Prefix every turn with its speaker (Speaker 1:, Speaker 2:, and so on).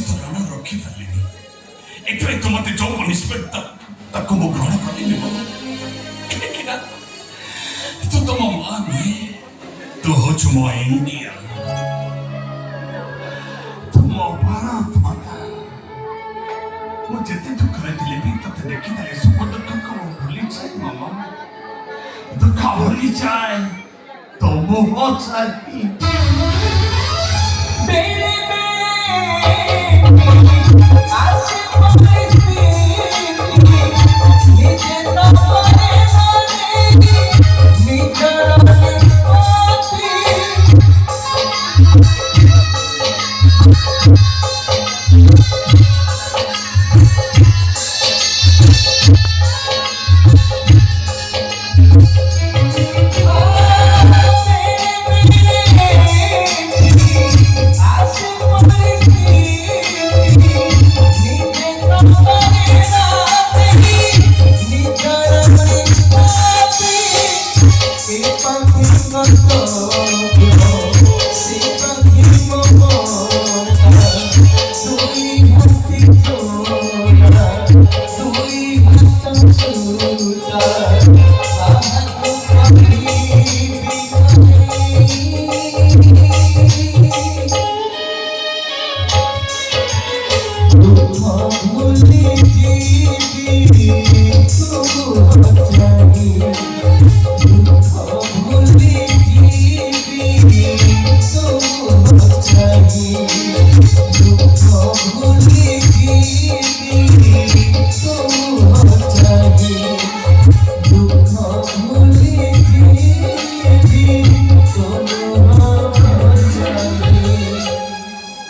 Speaker 1: ତ ରାଣା ରଖିପାରିଲିନି। ଏଥିରେ ତ ମତେ ଯୋଉ ପନିଶମେଣ୍ଟ ତାକୁ ମୁଁ ଗ୍ରହଣ କଲିନି କାହିଁକି ନା ତୁ ତମ ମା ନୁହେଁ, ତୁ ହଉଛୁ ମୋ ଇଣ୍ଡିଆ, ତୁ ମୋ ଭାରତ ମାତା। ମୁଁ ଯେତେ ଦୁଃଖରେ ଥିଲେ ବି ତତେ ଦେଖିଥିଲେ ସବୁ ଦୁଃଖକୁ ମୁଁ ଭୁଲିଯାଏ ମାମା, ଦୁଃଖ ଭୁଲିଯାଏ ତୋ ମୁହଁ ଚାହିଁ।